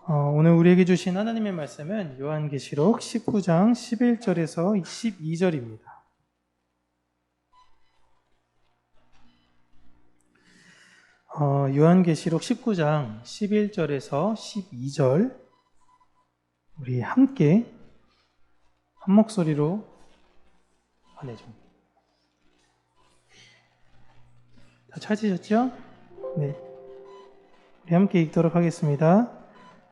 오늘 우리에게 주신 하나님의 말씀은 요한계시록 19장 11절에서 12절입니다. 요한계시록 19장 11절에서 12절 우리 함께 한 목소리로 다 찾으셨죠? 네. 우리 함께 읽도록 하겠습니다.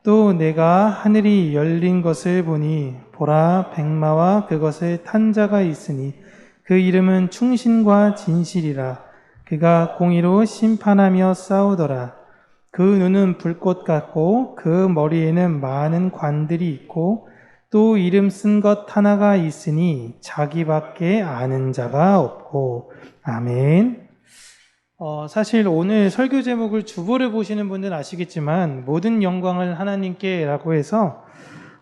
또 내가 하늘이 열린 것을 보니 보라 백마와 그것을 탄 자가 있으니 그 이름은 충신과 진실이라. 그가 공의로 심판하며 싸우더라. 그 눈은 불꽃 같고 그 머리에는 많은 관들이 있고 또 이름 쓴 것 하나가 있으니 자기밖에 아는 자가 없고. 아멘. 사실 오늘 설교 제목을 주보를 보시는 분들은 아시겠지만 모든 영광을 하나님께 라고 해서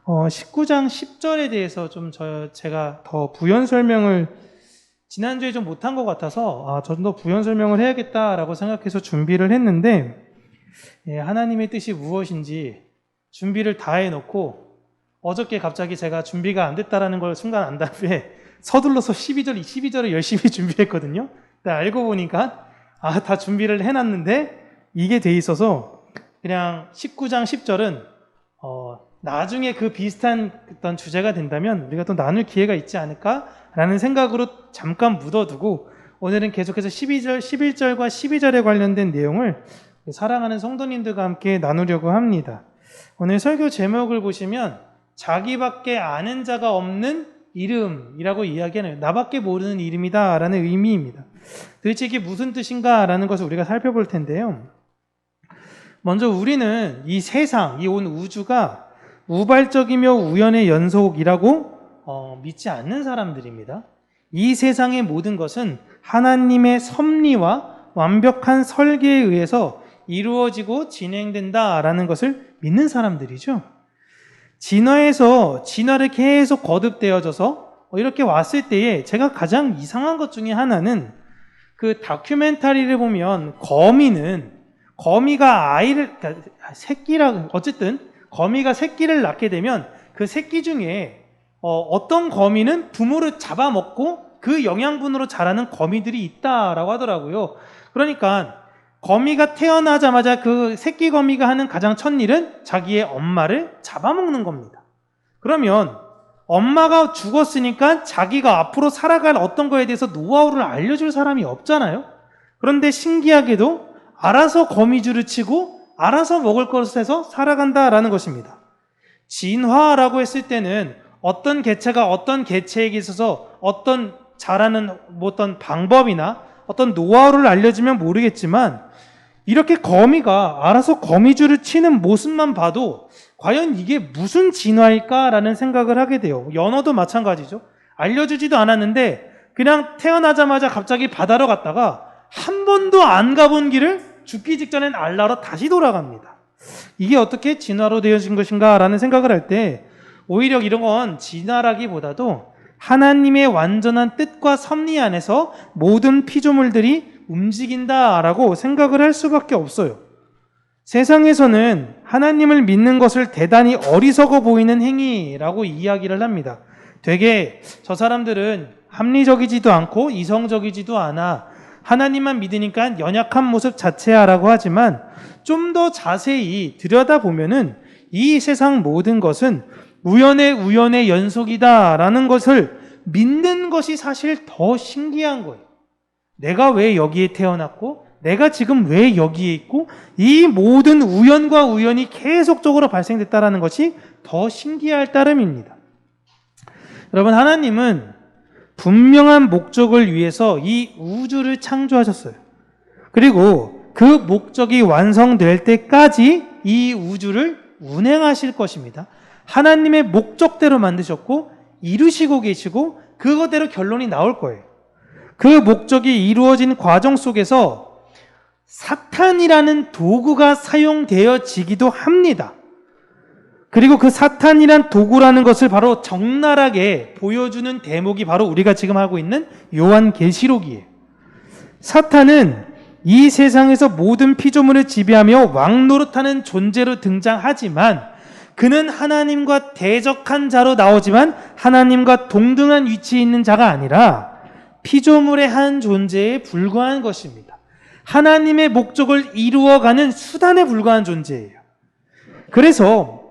19장 10절에 대해서 좀 제가 더 부연 설명을 지난주에 좀 못한 것 같아서 좀 더 부연 설명을 해야겠다라고 생각해서 준비를 했는데, 하나님의 뜻이 무엇인지 준비를 다 해놓고 어저께 갑자기 제가 준비가 안 됐다라는 걸 순간 안 다음에 서둘러서 12절을 열심히 준비했거든요. 근데 알고 보니까 다 준비를 해놨는데 이게 돼 있어서 그냥 19장 10절은 나중에 그 비슷한 어떤 주제가 된다면 우리가 또 나눌 기회가 있지 않을까라는 생각으로 잠깐 묻어두고 오늘은 계속해서 11절과 12절에 관련된 내용을 사랑하는 성도님들과 함께 나누려고 합니다. 오늘 설교 제목을 보시면 자기밖에 아는 자가 없는 이름이라고 이야기하는, 나밖에 모르는 이름이다 라는 의미입니다. 도대체 이게 무슨 뜻인가 라는 것을 우리가 살펴볼 텐데요. 먼저 우리는 이 세상, 이 온 우주가 우발적이며 우연의 연속이라고 믿지 않는 사람들입니다. 이 세상의 모든 것은 하나님의 섭리와 완벽한 설계에 의해서 이루어지고 진행된다라는 것을 믿는 사람들이죠. 진화에서 진화를 계속 거듭되어져서 이렇게 왔을 때에 제가 가장 이상한 것 중에 하나는 그 다큐멘터리를 보면 거미가 거미가 새끼를 낳게 되면 그 새끼 중에 어떤 거미는 부모를 잡아먹고 그 영양분으로 자라는 거미들이 있다라고 하더라고요. 그러니까 거미가 태어나자마자 그 새끼 거미가 하는 가장 첫 일은 자기의 엄마를 잡아먹는 겁니다. 그러면 엄마가 죽었으니까 자기가 앞으로 살아갈 어떤 거에 대해서 노하우를 알려줄 사람이 없잖아요. 그런데 신기하게도 알아서 거미줄을 치고 알아서 먹을 것을 해서 살아간다라는 것입니다. 진화라고 했을 때는 어떤 개체가 어떤 개체에게 있어서 어떤 자라는 어떤 방법이나 어떤 노하우를 알려주면 모르겠지만 이렇게 거미가 알아서 거미줄을 치는 모습만 봐도 과연 이게 무슨 진화일까라는 생각을 하게 돼요. 연어도 마찬가지죠. 알려주지도 않았는데 그냥 태어나자마자 갑자기 바다로 갔다가 한 번도 안 가본 길을 죽기 직전엔 알라로 다시 돌아갑니다. 이게 어떻게 진화로 되어진 것인가 라는 생각을 할 때 오히려 이런 건 진화라기보다도 하나님의 완전한 뜻과 섭리 안에서 모든 피조물들이 움직인다라고 생각을 할 수밖에 없어요. 세상에서는 하나님을 믿는 것을 대단히 어리석어 보이는 행위라고 이야기를 합니다. 되게 저 사람들은 합리적이지도 않고 이성적이지도 않아, 하나님만 믿으니까 연약한 모습 자체야라고 하지만 좀 더 자세히 들여다보면은 이 세상 모든 것은 우연의 연속이다라는 것을 믿는 것이 사실 더 신기한 거예요. 내가 왜 여기에 태어났고 내가 지금 왜 여기에 있고 이 모든 우연과 우연이 계속적으로 발생됐다라는 것이 더 신기할 따름입니다. 여러분, 하나님은 분명한 목적을 위해서 이 우주를 창조하셨어요. 그리고 그 목적이 완성될 때까지 이 우주를 운행하실 것입니다. 하나님의 목적대로 만드셨고 이루시고 계시고 그거대로 결론이 나올 거예요. 그 목적이 이루어진 과정 속에서 사탄이라는 도구가 사용되어지기도 합니다. 그리고 그 사탄이란 도구라는 것을 바로 적나라하게 보여주는 대목이 바로 우리가 지금 하고 있는 요한계시록이에요. 사탄은 이 세상에서 모든 피조물을 지배하며 왕노릇하는 존재로 등장하지만 그는 하나님과 대적한 자로 나오지만 하나님과 동등한 위치에 있는 자가 아니라 피조물의 한 존재에 불과한 것입니다. 하나님의 목적을 이루어가는 수단에 불과한 존재예요. 그래서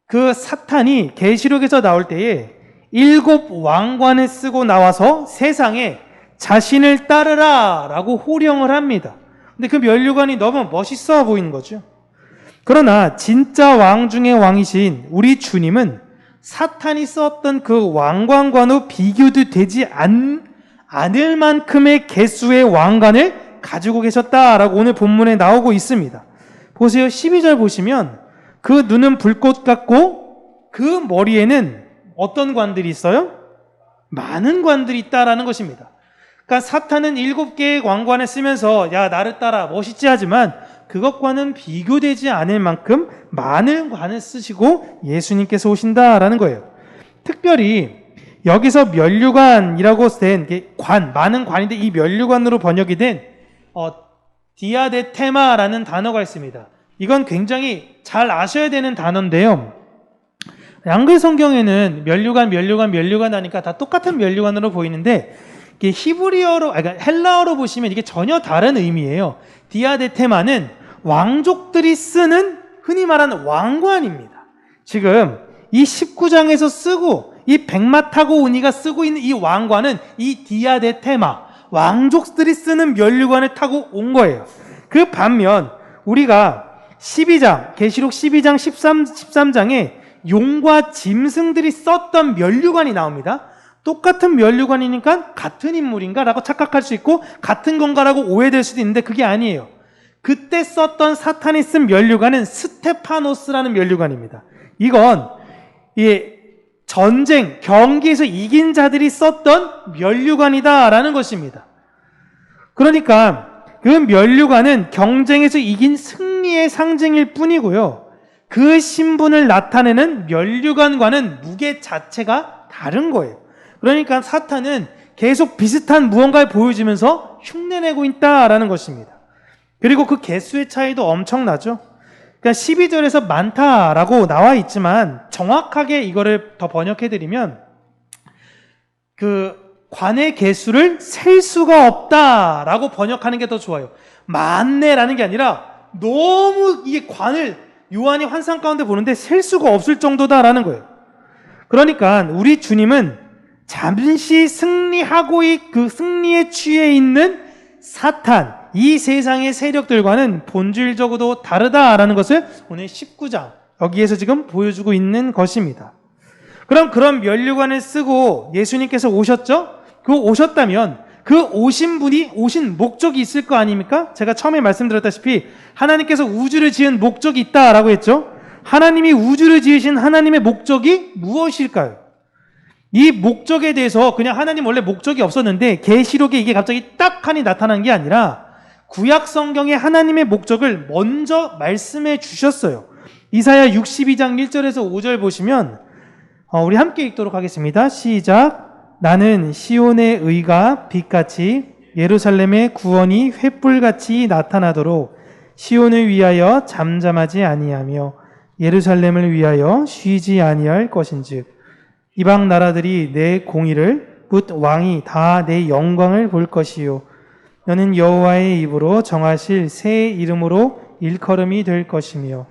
그 사탄이 계시록에서 나올 때에 7 왕관을 쓰고 나와서 세상에 자신을 따르라 라고 호령을 합니다. 근데 그 면류관이 너무 멋있어 보이는 거죠. 그러나 진짜 왕 중의 왕이신 우리 주님은 사탄이 썼던 그 왕관과도 비교도 되지 않을 만큼의 개수의 왕관을 가지고 계셨다라고 오늘 본문에 나오고 있습니다. 보세요. 12절 보시면 그 눈은 불꽃 같고 그 머리에는 어떤 관들이 있어요? 많은 관들이 있다라는 것입니다. 그러니까 사탄은 7개의 왕관을 쓰면서 야 나를 따라 멋있지 하지만 그것과는 비교되지 않을 만큼 많은 관을 쓰시고 예수님께서 오신다라는 거예요. 특별히 여기서 면류관이라고 된 게 많은 관인데 이 면류관으로 번역이 된 디아데테마라는 단어가 있습니다. 이건 굉장히 잘 아셔야 되는 단어인데요. 양글 성경에는 면류관 하니까 다 똑같은 면류관으로 보이는데 이게 히브리어로, 그러니까 헬라어로 보시면 이게 전혀 다른 의미예요. 디아데테마는 왕족들이 쓰는 흔히 말하는 왕관입니다. 지금 이 19장에서 쓰고 이 백마타고 오니가 쓰고 있는 이 왕관은 이 디아데테마, 왕족들이 쓰는 면류관을 타고 온 거예요. 그 반면 우리가 12장, 계시록 12장 13장에 용과 짐승들이 썼던 면류관이 나옵니다. 똑같은 면류관이니까 같은 인물인가? 라고 착각할 수 있고 같은 건가라고 오해될 수도 있는데 그게 아니에요. 그때 썼던 사탄이 쓴 면류관은 스테파노스라는 면류관입니다. 이건 전쟁, 경기에서 이긴 자들이 썼던 면류관이다라는 것입니다. 그러니까 그 면류관은 경쟁에서 이긴 승리의 상징일 뿐이고요. 그 신분을 나타내는 면류관과는 무게 자체가 다른 거예요. 그러니까 사탄은 계속 비슷한 무언가를 보여주면서 흉내내고 있다라는 것입니다. 그리고 그 개수의 차이도 엄청나죠. 그러니까 12절에서 많다라고 나와 있지만 정확하게 이거를 더 번역해드리면 그 관의 개수를 셀 수가 없다라고 번역하는 게 더 좋아요. 많네라는 게 아니라 너무 이 관을 요한이 환상 가운데 보는데 셀 수가 없을 정도다라는 거예요. 그러니까 우리 주님은 잠시 승리하고 그 승리에 취해 있는 사탄, 이 세상의 세력들과는 본질적으로 다르다라는 것을 오늘 19장 여기에서 지금 보여주고 있는 것입니다. 그럼 그런 면류관을 쓰고 예수님께서 오셨죠? 그 오셨다면 그 오신 분이 오신 목적이 있을 거 아닙니까? 제가 처음에 말씀드렸다시피 하나님께서 우주를 지은 목적이 있다라고 했죠? 하나님이 우주를 지으신 하나님의 목적이 무엇일까요? 이 목적에 대해서 그냥 하나님 원래 목적이 없었는데 계시록에 이게 갑자기 딱 하니 나타난 게 아니라 구약 성경의 하나님의 목적을 먼저 말씀해 주셨어요. 이사야 62장 1절에서 5절 보시면 우리 함께 읽도록 하겠습니다. 시작. 나는 시온의 의가 빛같이 예루살렘의 구원이 횃불같이 나타나도록 시온을 위하여 잠잠하지 아니하며 예루살렘을 위하여 쉬지 아니할 것인즉 이방 나라들이 내 공의를 묻 왕이 다 내 영광을 볼 것이요 너는 여호와의 입으로 정하실 새 이름으로 일컬음이 될 것이며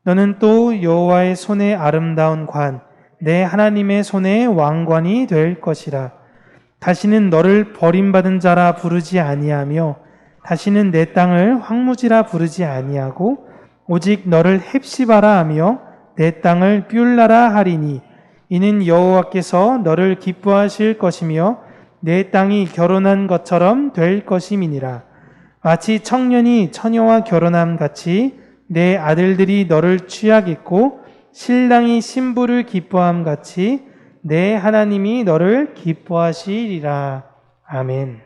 너는 또 여호와의 손에 아름다운 관 내 하나님의 손에 왕관이 될 것이라. 다시는 너를 버림받은 자라 부르지 아니하며 다시는 내 땅을 황무지라 부르지 아니하고 오직 너를 헵시바라 하며 내 땅을 뷸라라 하리니 이는 여호와께서 너를 기뻐하실 것이며 내 땅이 결혼한 것처럼 될 것임이니라. 마치 청년이 처녀와 결혼함 같이 내 아들들이 너를 취하겠고 신랑이 신부를 기뻐함 같이 내 하나님이 너를 기뻐하시리라. 아멘.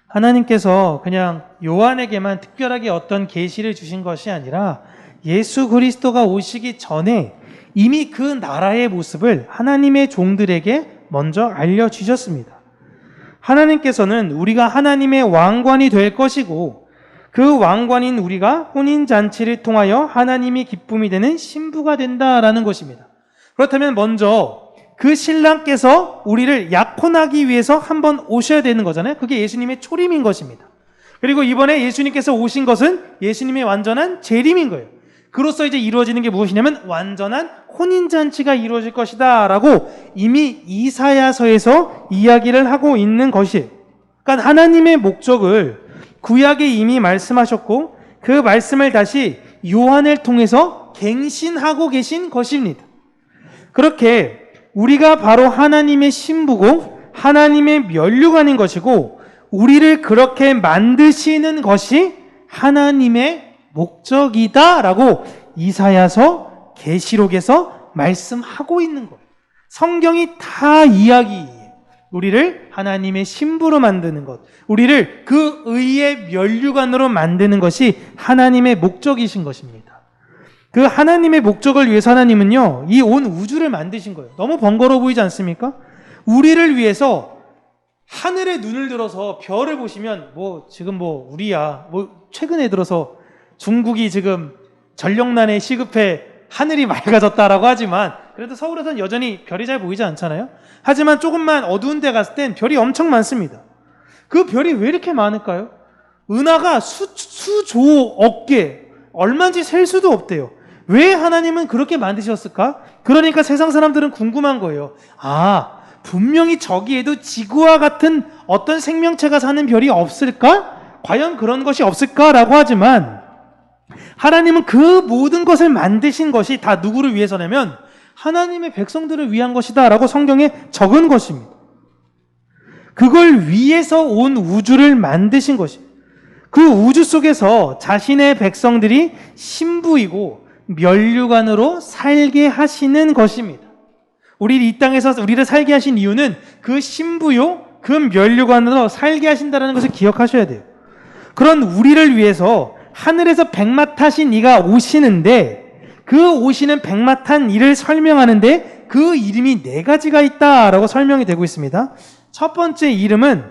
하나님께서 그냥 요한에게만 특별하게 어떤 계시를 주신 것이 아니라 예수 그리스도가 오시기 전에 이미 그 나라의 모습을 하나님의 종들에게 먼저 알려주셨습니다. 하나님께서는 우리가 하나님의 왕관이 될 것이고 그 왕관인 우리가 혼인잔치를 통하여 하나님이 기쁨이 되는 신부가 된다라는 것입니다. 그렇다면 먼저 그 신랑께서 우리를 약혼하기 위해서 한번 오셔야 되는 거잖아요. 그게 예수님의 초림인 것입니다. 그리고 이번에 예수님께서 오신 것은 예수님의 완전한 재림인 거예요. 그로써 이제 이루어지는 게 무엇이냐면 완전한 혼인잔치가 이루어질 것이다 라고 이미 이사야서에서 이야기를 하고 있는 것이에요. 그러니까 하나님의 목적을 구약에 이미 말씀하셨고 그 말씀을 다시 요한을 통해서 갱신하고 계신 것입니다. 그렇게 우리가 바로 하나님의 신부고 하나님의 면류관인 것이고 우리를 그렇게 만드시는 것이 하나님의 목적이다라고 이사야서, 계시록에서 말씀하고 있는 거예요. 성경이 다 이야기예요. 우리를 하나님의 신부로 만드는 것, 우리를 그 의의 면류관으로 만드는 것이 하나님의 목적이신 것입니다. 그 하나님의 목적을 위해서 하나님은요, 이 온 우주를 만드신 거예요. 너무 번거로워 보이지 않습니까? 우리를 위해서 하늘에 눈을 들어서 별을 보시면 지금 우리야 최근에 들어서 중국이 지금 전력난에 시급해 하늘이 맑아졌다라고 하지만 그래도 서울에서는 여전히 별이 잘 보이지 않잖아요. 하지만 조금만 어두운 데 갔을 땐 별이 엄청 많습니다. 그 별이 왜 이렇게 많을까요? 은하가 수조억 개, 얼마인지 셀 수도 없대요. 왜 하나님은 그렇게 만드셨을까? 그러니까 세상 사람들은 궁금한 거예요. 분명히 저기에도 지구와 같은 어떤 생명체가 사는 별이 없을까? 과연 그런 것이 없을까라고 하지만 하나님은 그 모든 것을 만드신 것이 다 누구를 위해서냐면 하나님의 백성들을 위한 것이다 라고 성경에 적은 것입니다. 그걸 위해서 온 우주를 만드신 것입니다. 그 우주 속에서 자신의 백성들이 신부이고 면류관으로 살게 하시는 것입니다. 이 땅에서 우리를 살게 하신 이유는 그 신부요, 그 면류관으로 살게 하신다는 것을 기억하셔야 돼요. 그런 우리를 위해서 하늘에서 백마타신 이가 오시는데 그 오시는 백마탄 이를 설명하는데 그 이름이 4가지가 있다라고 설명이 되고 있습니다. 첫 번째 이름은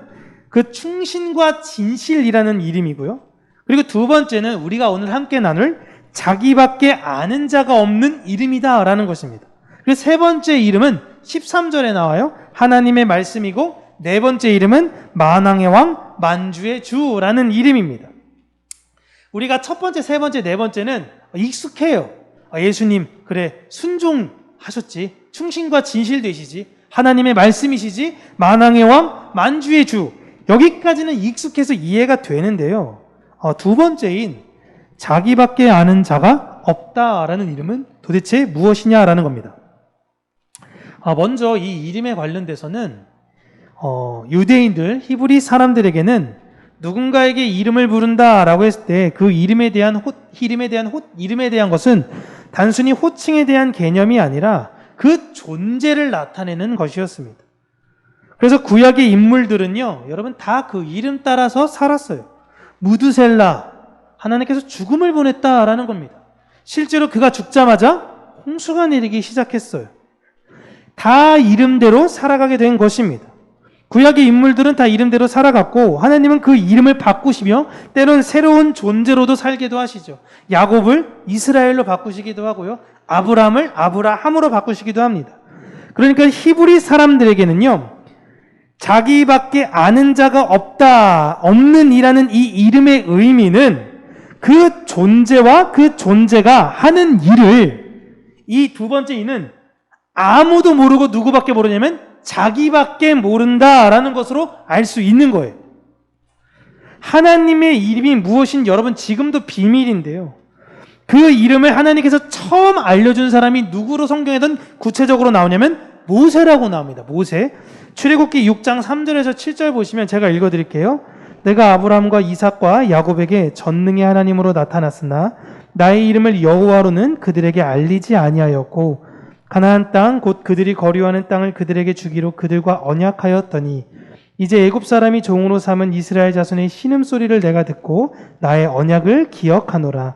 그 충신과 진실이라는 이름이고요. 그리고 두 번째는 우리가 오늘 함께 나눌 자기밖에 아는 자가 없는 이름이다라는 것입니다. 그리고 세 번째 이름은 13절에 나와요. 하나님의 말씀이고 네 번째 이름은 만왕의 왕 만주의 주라는 이름입니다. 우리가 첫 번째, 세 번째, 네 번째는 익숙해요. 예수님 그래 순종하셨지, 충신과 진실 되시지, 하나님의 말씀이시지, 만왕의 왕 만주의 주, 여기까지는 익숙해서 이해가 되는데요. 두 번째인 자기밖에 아는 자가 없다라는 이름은 도대체 무엇이냐라는 겁니다. 먼저 이 이름에 관련돼서는 유대인들, 히브리 사람들에게는 누군가에게 이름을 부른다라고 했을 때 그 이름에 대한 것은 단순히 호칭에 대한 개념이 아니라 그 존재를 나타내는 것이었습니다. 그래서 구약의 인물들은요, 여러분 다 그 이름 따라서 살았어요. 무드셀라, 하나님께서 죽음을 보냈다라는 겁니다. 실제로 그가 죽자마자 홍수가 내리기 시작했어요. 다 이름대로 살아가게 된 것입니다. 구약의 인물들은 다 이름대로 살아갔고 하나님은 그 이름을 바꾸시며 때론 새로운 존재로도 살게도 하시죠. 야곱을 이스라엘로 바꾸시기도 하고요. 아브람을 아브라함으로 바꾸시기도 합니다. 그러니까 히브리 사람들에게는요, 자기밖에 아는 자가 없는 이라는 이 이름의 의미는 그 존재와 그 존재가 하는 일을, 이 두 번째 이는 아무도 모르고 누구밖에 모르냐면 자기밖에 모른다라는 것으로 알 수 있는 거예요. 하나님의 이름이 무엇인 여러분 지금도 비밀인데요. 그 이름을 하나님께서 처음 알려준 사람이 누구로 성경에든 구체적으로 나오냐면 모세라고 나옵니다. 모세. 출애굽기 6장 3절에서 7절 보시면 제가 읽어드릴게요. 내가 아브라함과 이삭과 야곱에게 전능의 하나님으로 나타났으나 나의 이름을 여호와로는 그들에게 알리지 아니하였고 가나안 땅 곧 그들이 거류하는 땅을 그들에게 주기로 그들과 언약하였더니 이제 애굽 사람이 종으로 삼은 이스라엘 자손의 신음소리를 내가 듣고 나의 언약을 기억하노라.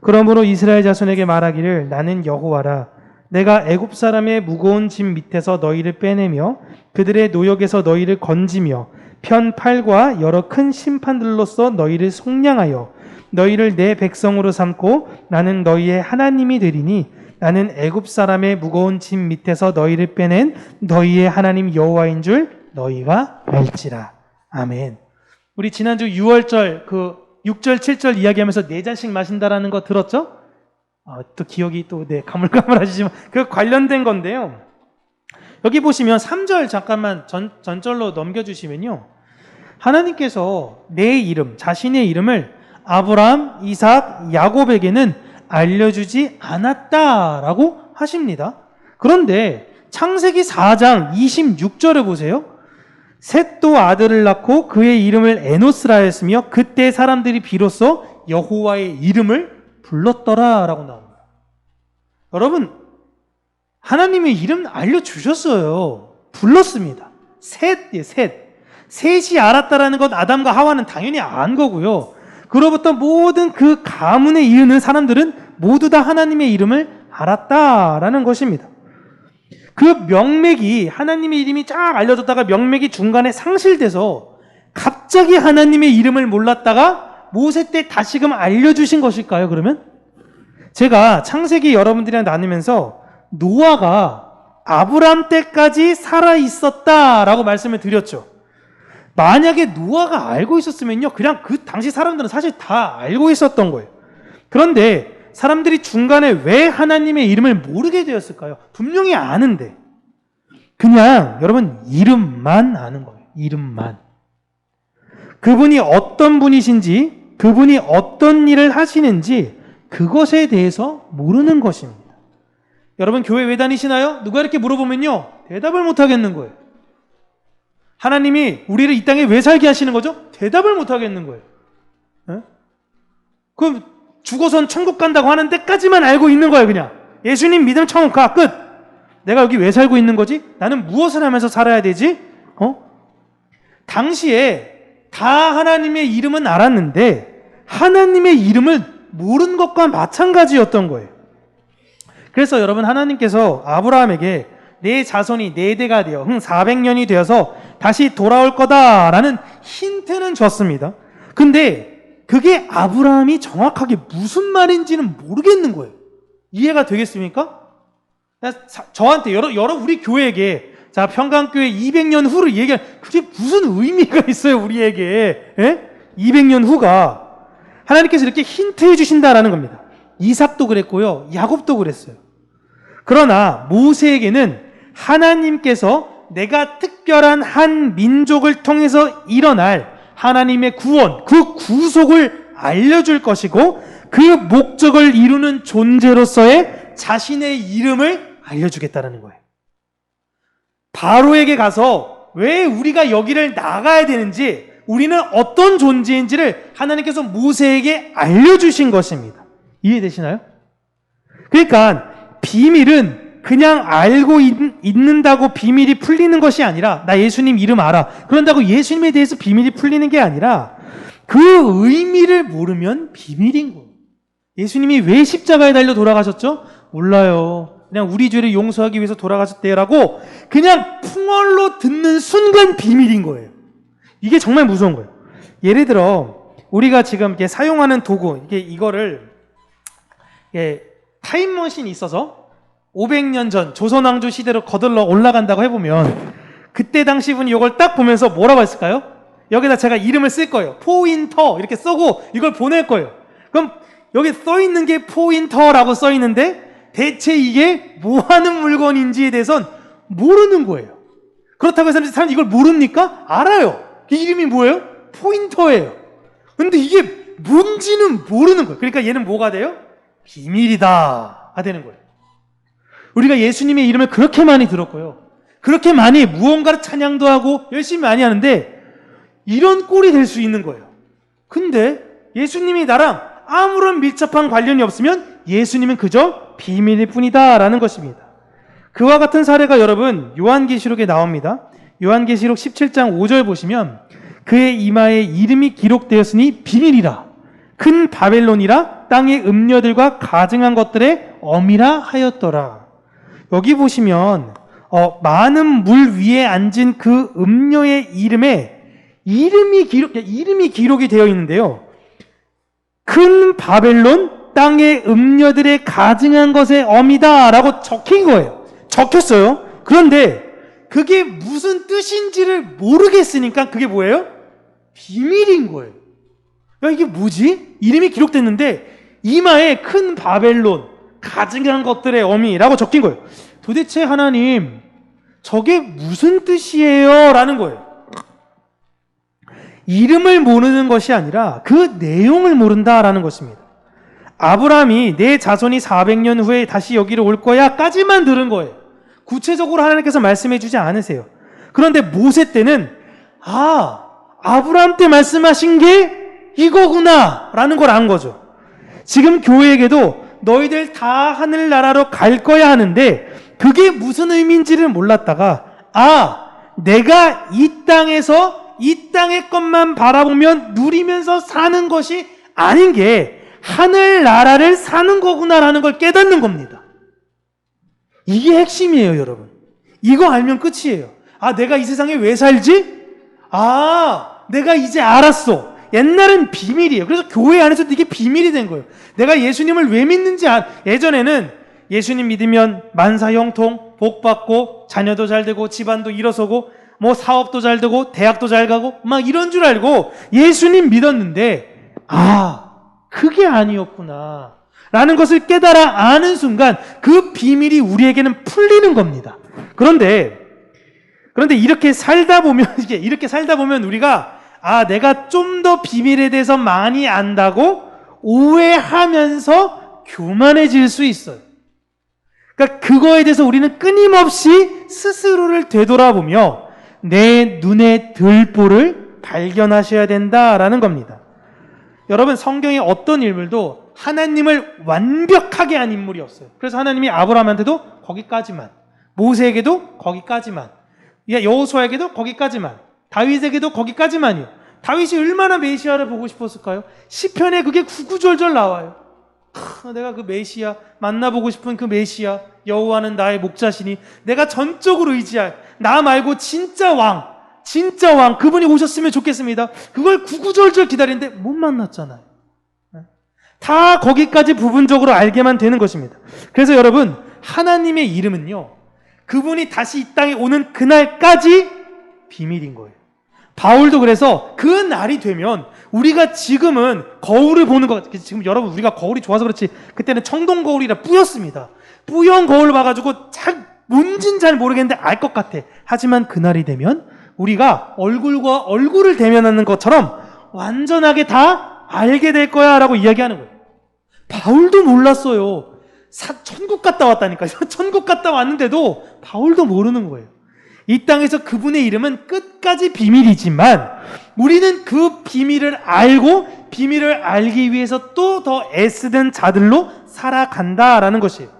그러므로 이스라엘 자손에게 말하기를 나는 여호와라. 내가 애굽 사람의 무거운 짐 밑에서 너희를 빼내며 그들의 노역에서 너희를 건지며 편 팔과 여러 큰 심판들로서 너희를 속량하여 너희를 내 백성으로 삼고 나는 너희의 하나님이 되리니 나는 애굽 사람의 무거운 짐 밑에서 너희를 빼낸 너희의 하나님 여호와인 줄 너희가 알지라. 아멘. 우리 지난주 6월절 6절 7절 이야기하면서 네 잔씩 마신다라는 거 들었죠? 또 기억이 또 가물가물하시지만 그 관련된 건데요. 여기 보시면 3절 잠깐만 전절로 넘겨주시면요. 하나님께서 내 이름, 자신의 이름을 아브라함, 이삭, 야곱에게는 알려주지 않았다라고 하십니다. 그런데 창세기 4장 26절을 보세요. 셋도 아들을 낳고 그의 이름을 에노스라 했으며 그때 사람들이 비로소 여호와의 이름을 불렀더라라고 나옵니다. 여러분, 하나님의 이름 알려주셨어요. 불렀습니다. 셋이 알았다라는 것 아담과 하와는 당연히 안 거고요. 그로부터 모든 그 가문에 이르는 사람들은 모두 다 하나님의 이름을 알았다라는 것입니다. 그 명맥이 하나님의 이름이 쫙 알려졌다가 명맥이 중간에 상실돼서 갑자기 하나님의 이름을 몰랐다가 모세 때 다시금 알려주신 것일까요? 그러면 제가 창세기 여러분들이랑 나누면서 노아가 아브람 때까지 살아있었다라고 말씀을 드렸죠. 만약에 노아가 알고 있었으면요, 그냥 그 당시 사람들은 사실 다 알고 있었던 거예요. 그런데 사람들이 중간에 왜 하나님의 이름을 모르게 되었을까요? 분명히 아는데 그냥 여러분 이름만 아는 거예요. 이름만. 그분이 어떤 분이신지, 그분이 어떤 일을 하시는지 그것에 대해서 모르는 것입니다. 여러분 교회 왜 다니시나요? 누가 이렇게 물어보면요, 대답을 못 하겠는 거예요. 하나님이 우리를 이 땅에 왜 살게 하시는 거죠? 대답을 못 하겠는 거예요. 네? 그럼 죽어선 천국 간다고 하는 데까지만 알고 있는 거예요. 그냥 예수님 믿으면 천국 가, 끝. 내가 여기 왜 살고 있는 거지? 나는 무엇을 하면서 살아야 되지? 당시에 다 하나님의 이름은 알았는데 하나님의 이름을 모르는 것과 마찬가지였던 거예요. 그래서 여러분, 하나님께서 아브라함에게 내 자손이 4대가 되어 400년이 되어서 다시 돌아올 거다라는 힌트는 줬습니다. 근데 그게 아브라함이 정확하게 무슨 말인지는 모르겠는 거예요. 이해가 되겠습니까? 저한테 우리 교회에게 자, 평강교회 200년 후를 얘기할, 그게 무슨 의미가 있어요, 우리에게. 예? 200년 후가 하나님께서 이렇게 힌트해 주신다라는 겁니다. 이삭도 그랬고요, 야곱도 그랬어요. 그러나 모세에게는 하나님께서 내가 특별한 한 민족을 통해서 일어날 하나님의 구원, 그 구속을 알려줄 것이고 그 목적을 이루는 존재로서의 자신의 이름을 알려주겠다는 거예요. 바로에게 가서 왜 우리가 여기를 나가야 되는지, 우리는 어떤 존재인지를 하나님께서 모세에게 알려주신 것입니다. 이해되시나요? 그러니까 비밀은 그냥 알고 있는다고 비밀이 풀리는 것이 아니라, 나 예수님 이름 알아, 그런다고 예수님에 대해서 비밀이 풀리는 게 아니라 그 의미를 모르면 비밀인 거예요. 예수님이 왜 십자가에 달려 돌아가셨죠? 몰라요. 그냥 우리 죄를 용서하기 위해서 돌아가셨대라고 그냥 풍월로 듣는 순간 비밀인 거예요. 이게 정말 무서운 거예요. 예를 들어 우리가 지금 이렇게 사용하는 도구, 이거를 타임머신이 있어서 500년 전 조선왕조 시대로 거들러 올라간다고 해보면 그때 당시 분이 이걸 딱 보면서 뭐라고 했을까요? 여기다 제가 이름을 쓸 거예요. 포인터 이렇게 쓰고 이걸 보낼 거예요. 그럼 여기 써있는 게 포인터라고 써있는데 대체 이게 뭐하는 물건인지에 대해서는 모르는 거예요. 그렇다고 해서 사람들이 이걸 모릅니까? 알아요. 그 이름이 뭐예요? 포인터예요. 근데 이게 뭔지는 모르는 거예요. 그러니까 얘는 뭐가 돼요? 비밀이다 되는 거예요. 우리가 예수님의 이름을 그렇게 많이 들었고요, 그렇게 많이 무언가를 찬양도 하고 열심히 많이 하는데 이런 꼴이 될 수 있는 거예요. 근데 예수님이 나랑 아무런 밀접한 관련이 없으면 예수님은 그저 비밀일 뿐이다 라는 것입니다. 그와 같은 사례가 여러분 요한계시록에 나옵니다. 요한계시록 17장 5절 보시면 그의 이마에 이름이 기록되었으니 비밀이라, 큰 바벨론이라, 땅의 음녀들과 가증한 것들의 엄이라 하였더라. 여기 보시면 많은 물 위에 앉은 그 음녀의 이름에 이름이 기록이 되어 있는데요, 큰 바벨론 땅의 음녀들의 가증한 것의 엄이다 라고 적힌 거예요. 적혔어요. 그런데 그게 무슨 뜻인지를 모르겠으니까 그게 뭐예요? 비밀인 거예요. 야, 이게 뭐지? 이름이 기록됐는데 이마에 큰 바벨론 가증한 것들의 어미라고 적힌 거예요. 도대체 하나님 저게 무슨 뜻이에요? 라는 거예요. 이름을 모르는 것이 아니라 그 내용을 모른다라는 것입니다. 아브라함이 내 자손이 400년 후에 다시 여기로 올 거야 까지만 들은 거예요. 구체적으로 하나님께서 말씀해 주지 않으세요. 그런데 모세 때는 아브라함 때 말씀하신 게 이거구나 라는 걸 안 거죠. 지금 교회에게도 너희들 다 하늘나라로 갈 거야 하는데 그게 무슨 의미인지를 몰랐다가 내가 이 땅에서 이 땅의 것만 바라보면 누리면서 사는 것이 아닌 게 하늘나라를 사는 거구나라는 걸 깨닫는 겁니다. 이게 핵심이에요, 여러분. 이거 알면 끝이에요. 내가 이 세상에 왜 살지? 내가 이제 알았어. 옛날엔 비밀이에요. 그래서 교회 안에서도 이게 비밀이 된 거예요. 내가 예수님을 왜 믿는지 예전에는 예수님 믿으면 만사 형통, 복 받고 자녀도 잘 되고 집안도 일어서고 뭐 사업도 잘 되고 대학도 잘 가고 막 이런 줄 알고 예수님 믿었는데 그게 아니었구나 라는 것을 깨달아 아는 순간 그 비밀이 우리에게는 풀리는 겁니다. 그런데 이렇게 살다 보면 우리가 내가 좀 더 비밀에 대해서 많이 안다고 오해하면서 교만해질 수 있어요. 그러니까 그거에 대해서 우리는 끊임없이 스스로를 되돌아보며 내 눈에 들 볼을 발견하셔야 된다라는 겁니다. 여러분, 성경의 어떤 인물도 하나님을 완벽하게 한 인물이 없어요. 그래서 하나님이 아브라함한테도 거기까지만, 모세에게도 거기까지만, 여호수아에게도 거기까지만, 다윗에게도 거기까지만이요. 다윗이 얼마나 메시아를 보고 싶었을까요? 시편에 그게 구구절절 나와요. 내가 그 메시아, 만나보고 싶은 그 메시아, 여호와는 나의 목자시니 내가 전적으로 의지할, 나 말고 진짜 왕, 그분이 오셨으면 좋겠습니다. 그걸 구구절절 기다리는데 못 만났잖아요. 다 거기까지 부분적으로 알게만 되는 것입니다. 그래서 여러분, 하나님의 이름은요, 그분이 다시 이 땅에 오는 그날까지 비밀인 거예요. 바울도 그래서 그 날이 되면 우리가 지금은 거울을 보는 것 같아요. 지금 여러분, 우리가 거울이 좋아서 그렇지 그때는 청동 거울이라 뿌였습니다. 뿌연 거울 봐가지고 뭔진 잘 모르겠는데 알 것 같아. 하지만 그날이 되면 우리가 얼굴과 얼굴을 대면하는 것처럼 완전하게 다 알게 될 거야 라고 이야기하는 거예요. 바울도 몰랐어요. 천국 갔다 왔다니까요. 천국 갔다 왔는데도 바울도 모르는 거예요. 이 땅에서 그분의 이름은 끝까지 비밀이지만 우리는 그 비밀을 알고 비밀을 알기 위해서 또 더 애쓰는 자들로 살아간다라는 것이에요.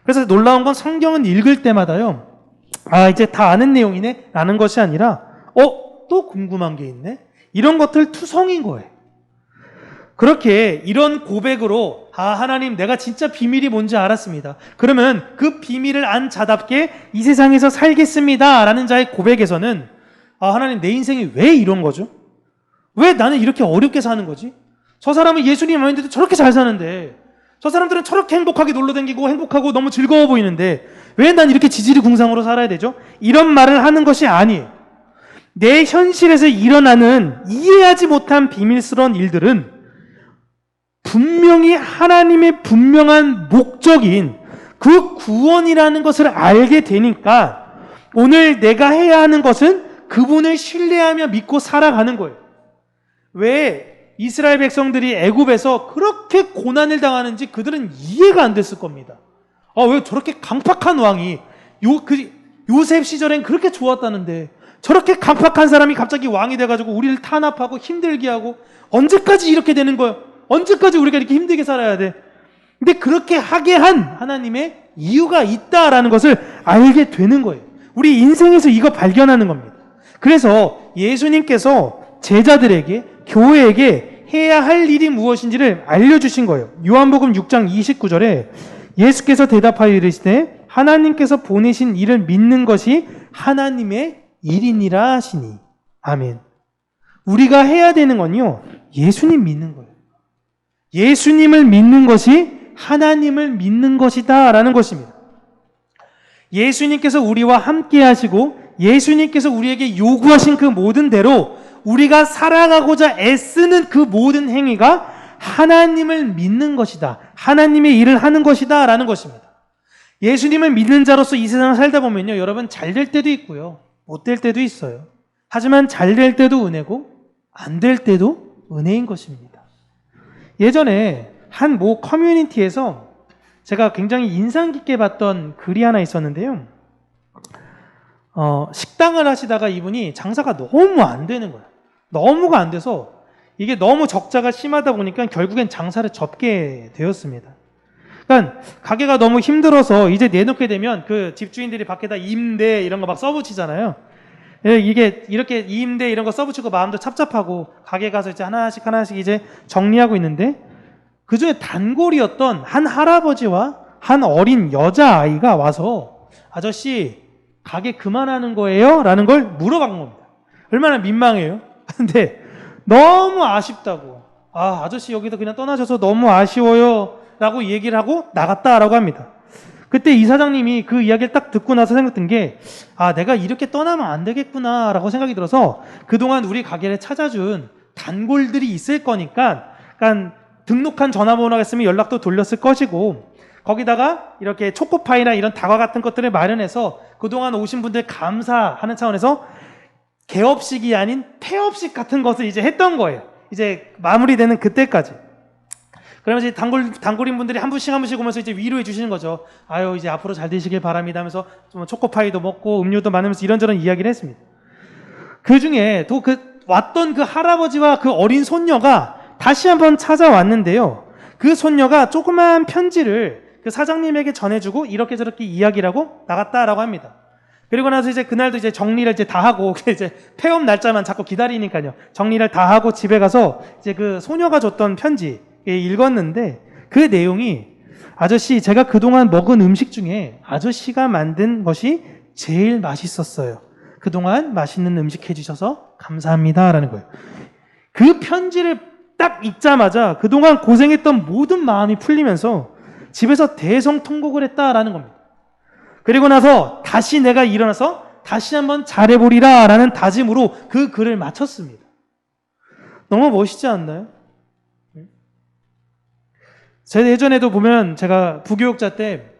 그래서 놀라운 건 성경은 읽을 때마다요, 이제 다 아는 내용이네 라는 것이 아니라 또 궁금한 게 있네, 이런 것들 투성인 거예요. 그렇게 이런 고백으로 하나님, 내가 진짜 비밀이 뭔지 알았습니다. 그러면 그 비밀을 안 자답게 이 세상에서 살겠습니다 라는 자의 고백에서는 하나님, 내 인생이 왜 이런 거죠? 왜 나는 이렇게 어렵게 사는 거지? 저 사람은 예수님 아닌데도 저렇게 잘 사는데, 저 사람들은 저렇게 행복하게 놀러 다니고 행복하고 너무 즐거워 보이는데 왜 난 이렇게 지지리궁상으로 살아야 되죠? 이런 말을 하는 것이 아니에요. 내 현실에서 일어나는 이해하지 못한 비밀스러운 일들은 분명히 하나님의 분명한 목적인 그 구원이라는 것을 알게 되니까 오늘 내가 해야 하는 것은 그분을 신뢰하며 믿고 살아가는 거예요. 왜 이스라엘 백성들이 애굽에서 그렇게 고난을 당하는지 그들은 이해가 안 됐을 겁니다. 왜 저렇게 강팍한 왕이 요셉 시절엔 그렇게 좋았다는데 저렇게 강팍한 사람이 갑자기 왕이 돼가지고 우리를 탄압하고 힘들게 하고 언제까지 이렇게 되는 거예요? 언제까지 우리가 이렇게 힘들게 살아야 돼? 근데 그렇게 하게 한 하나님의 이유가 있다라는 것을 알게 되는 거예요. 우리 인생에서 이거 발견하는 겁니다. 그래서 예수님께서 제자들에게, 교회에게 해야 할 일이 무엇인지를 알려주신 거예요. 요한복음 6장 29절에 예수께서 대답하여 이르시되 하나님께서 보내신 이를 믿는 것이 하나님의 일이니라 하시니. 아멘. 우리가 해야 되는 건요, 예수님 믿는 거예요. 예수님을 믿는 것이 하나님을 믿는 것이다 라는 것입니다. 예수님께서 우리와 함께 하시고 예수님께서 우리에게 요구하신 그 모든 대로 우리가 살아가고자 애쓰는 그 모든 행위가 하나님을 믿는 것이다. 하나님의 일을 하는 것이다 라는 것입니다. 예수님을 믿는 자로서 이 세상을 살다 보면요, 여러분 잘 될 때도 있고요, 못 될 때도 있어요. 하지만 잘 될 때도 은혜고 안 될 때도 은혜인 것입니다. 예전에 한 모 커뮤니티에서 제가 굉장히 인상 깊게 봤던 글이 하나 있었는데요. 식당을 하시다가 이분이 장사가 너무 안 되는 거예요. 너무가 안 돼서 이게 너무 적자가 심하다 보니까 결국엔 장사를 접게 되었습니다. 그러니까 가게가 너무 힘들어서 이제 내놓게 되면 그 집주인들이 밖에다 임대 이런 거 막 써붙이잖아요. 이게 이렇게 임대 이런 거 써붙이고 마음도 찹찹하고 가게 가서 이제 하나씩 이제 정리하고 있는데 그 중에 단골이었던 한 할아버지와 한 어린 여자아이가 와서 아저씨 가게 그만하는 거예요? 라는 걸 물어본 겁니다. 얼마나 민망해요. 근데 너무 아쉽다고, 아저씨 여기서 그냥 떠나셔서 너무 아쉬워요 라고 얘기를 하고 나갔다라고 합니다. 그때 이 사장님이 그 이야기를 딱 듣고 나서 생각든 게, 내가 이렇게 떠나면 안 되겠구나 라고 생각이 들어서 그동안 우리 가게를 찾아준 단골들이 있을 거니까, 그러니까 등록한 전화번호가 있으면 연락도 돌렸을 것이고, 거기다가 이렇게 초코파이나 이런 다과 같은 것들을 마련해서 그동안 오신 분들 감사하는 차원에서 개업식이 아닌 폐업식 같은 것을 이제 했던 거예요. 이제 마무리되는 그때까지. 그러면서 이제 단골인 분들이 한 분씩 오면서 이제 위로해 주시는 거죠. 아유, 이제 앞으로 잘 되시길 바랍니다 하면서 좀 초코파이도 먹고 음료도 많으면서 이런저런 이야기를 했습니다. 그 중에 또 왔던 그 할아버지와 그 어린 손녀가 다시 한번 찾아왔는데요. 그 손녀가 조그만 편지를 그 사장님에게 전해주고 이렇게 저렇게 이야기를 하고 나갔다라고 합니다. 그리고 나서 이제 그날도 이제 정리를 이제 다 하고 이제 폐업 날짜만 자꾸 기다리니까요. 정리를 다 하고 집에 가서 이제 그 소녀가 줬던 편지 읽었는데 그 내용이, 아저씨 제가 그동안 먹은 음식 중에 아저씨가 만든 것이 제일 맛있었어요. 그동안 맛있는 음식 해주셔서 감사합니다 라는 거예요. 그 편지를 딱 읽자마자 그동안 고생했던 모든 마음이 풀리면서 집에서 대성통곡을 했다라는 겁니다. 그리고 나서 다시 내가 일어나서 다시 한번 잘해보리라 라는 다짐으로 그 글을 마쳤습니다. 너무 멋있지 않나요? 제가 예전에도 보면 제가 부교육자 때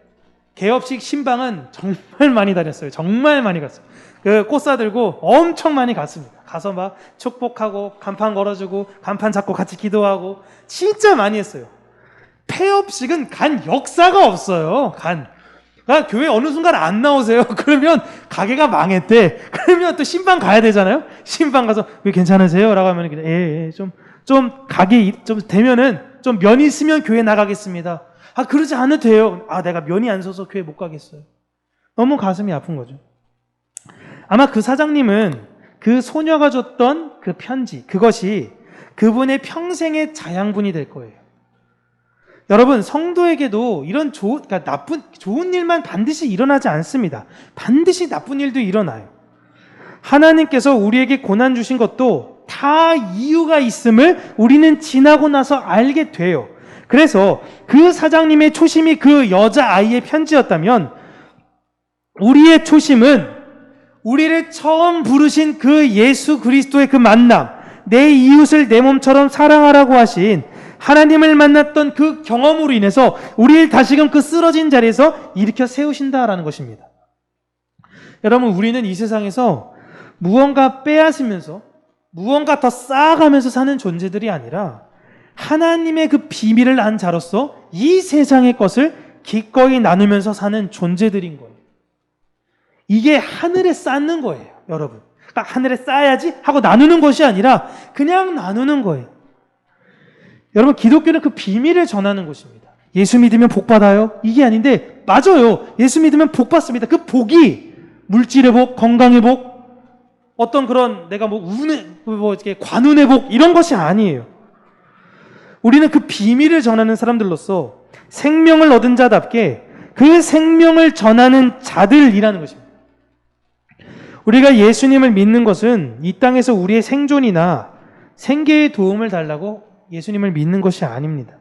개업식 신방은 정말 많이 다녔어요. 정말 많이 갔어요. 그 꽃 사들고 엄청 많이 갔습니다. 가서 막 축복하고 간판 걸어주고 간판 잡고 같이 기도하고 진짜 많이 했어요. 폐업식은 간 역사가 없어요. 그러니까 교회 어느 순간 안 나오세요. 그러면 가게가 망했대. 그러면 또 신방 가야 되잖아요. 신방 가서 왜 괜찮으세요? 라고 하면 그냥 좀 가게 좀 되면은 좀 면이 있으면 교회 나가겠습니다. 그러지 않아도 돼요. 내가 면이 안 서서 교회 못 가겠어요. 너무 가슴이 아픈 거죠. 아마 그 사장님은 그 소녀가 줬던 그 편지, 그것이 그분의 평생의 자양분이 될 거예요. 여러분, 성도에게도 이런 그러니까 좋은 일만 반드시 일어나지 않습니다. 반드시 나쁜 일도 일어나요. 하나님께서 우리에게 고난 주신 것도 다 이유가 있음을 우리는 지나고 나서 알게 돼요. 그래서 그 사장님의 초심이 그 여자아이의 편지였다면 우리의 초심은 우리를 처음 부르신 그 예수 그리스도의 그 만남, 내 이웃을 내 몸처럼 사랑하라고 하신 하나님을 만났던 그 경험으로 인해서 우리를 다시금 그 쓰러진 자리에서 일으켜 세우신다라는 것입니다. 여러분, 우리는 이 세상에서 무언가 빼앗으면서 무언가 더 쌓아가면서 사는 존재들이 아니라 하나님의 그 비밀을 안 자로서 이 세상의 것을 기꺼이 나누면서 사는 존재들인 거예요. 이게 하늘에 쌓는 거예요, 여러분. 그러니까 하늘에 쌓아야지 하고 나누는 것이 아니라 그냥 나누는 거예요. 여러분, 기독교는 그 비밀을 전하는 것입니다. 예수 믿으면 복 받아요? 이게 아닌데, 맞아요. 예수 믿으면 복 받습니다. 그 복이 물질의 복, 건강의 복, 어떤 그런 내가 이렇게 관운의 복 이런 것이 아니에요. 우리는 그 비밀을 전하는 사람들로서 생명을 얻은 자답게 그 생명을 전하는 자들이라는 것입니다. 우리가 예수님을 믿는 것은 이 땅에서 우리의 생존이나 생계에 도움을 달라고 예수님을 믿는 것이 아닙니다.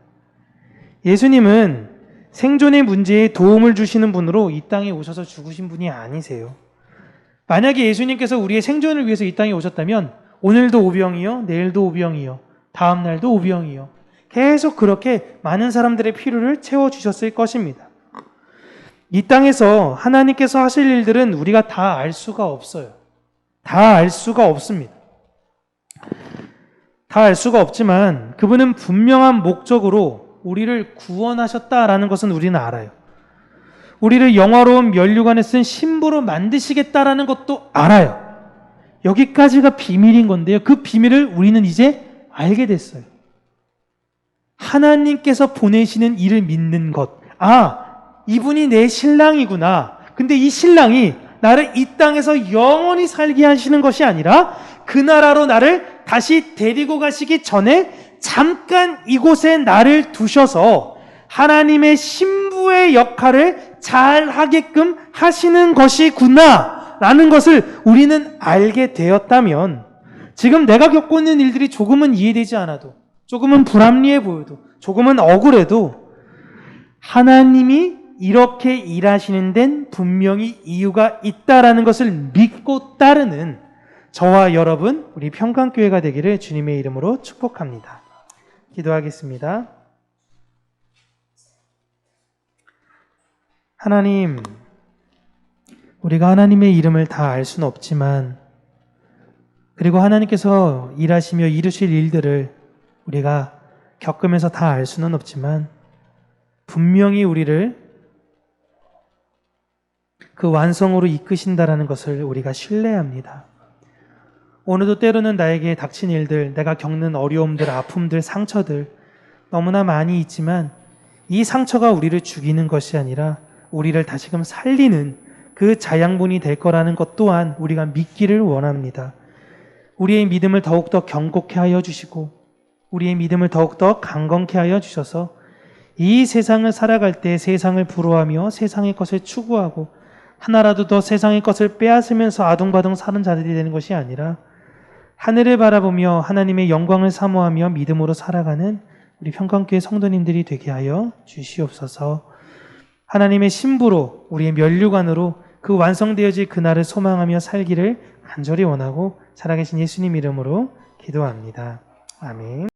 예수님은 생존의 문제에 도움을 주시는 분으로 이 땅에 오셔서 죽으신 분이 아니세요. 만약에 예수님께서 우리의 생존을 위해서 이 땅에 오셨다면 오늘도 오병이요, 내일도 오병이요, 다음 날도 오병이요. 계속 그렇게 많은 사람들의 필요를 채워주셨을 것입니다. 이 땅에서 하나님께서 하실 일들은 우리가 다 알 수가 없어요. 다 알 수가 없습니다. 다 알 수가 없지만 그분은 분명한 목적으로 우리를 구원하셨다라는 것은 우리는 알아요. 우리를 영화로운 면류관에 쓴 신부로 만드시겠다라는 것도 알아요. 여기까지가 비밀인 건데요. 그 비밀을 우리는 이제 알게 됐어요. 하나님께서 보내시는 이를 믿는 것. 이분이 내 신랑이구나. 근데 이 신랑이 나를 이 땅에서 영원히 살게 하시는 것이 아니라 그 나라로 나를 다시 데리고 가시기 전에 잠깐 이곳에 나를 두셔서 하나님의 신부의 역할을 잘 하게끔 하시는 것이구나 라는 것을 우리는 알게 되었다면 지금 내가 겪고 있는 일들이 조금은 이해되지 않아도 조금은 불합리해 보여도 조금은 억울해도 하나님이 이렇게 일하시는 데는 분명히 이유가 있다라는 것을 믿고 따르는 저와 여러분, 우리 평강교회가 되기를 주님의 이름으로 축복합니다. 기도하겠습니다. 하나님, 우리가 하나님의 이름을 다 알 수는 없지만 그리고 하나님께서 일하시며 이루실 일들을 우리가 겪으면서 다 알 수는 없지만 분명히 우리를 그 완성으로 이끄신다라는 것을 우리가 신뢰합니다. 오늘도 때로는 나에게 닥친 일들, 내가 겪는 어려움들, 아픔들, 상처들 너무나 많이 있지만 이 상처가 우리를 죽이는 것이 아니라 우리를 다시금 살리는 그 자양분이 될 거라는 것 또한 우리가 믿기를 원합니다. 우리의 믿음을 더욱더 견고케 하여 주시고 우리의 믿음을 더욱더 강건케 하여 주셔서 이 세상을 살아갈 때 세상을 부러워하며 세상의 것을 추구하고 하나라도 더 세상의 것을 빼앗으면서 아둥바둥 사는 자들이 되는 것이 아니라 하늘을 바라보며 하나님의 영광을 사모하며 믿음으로 살아가는 우리 평강교회 성도님들이 되게 하여 주시옵소서. 하나님의 신부로 우리의 면류관으로 그 완성되어질 그날을 소망하며 살기를 간절히 원하고 살아계신 예수님 이름으로 기도합니다. 아멘.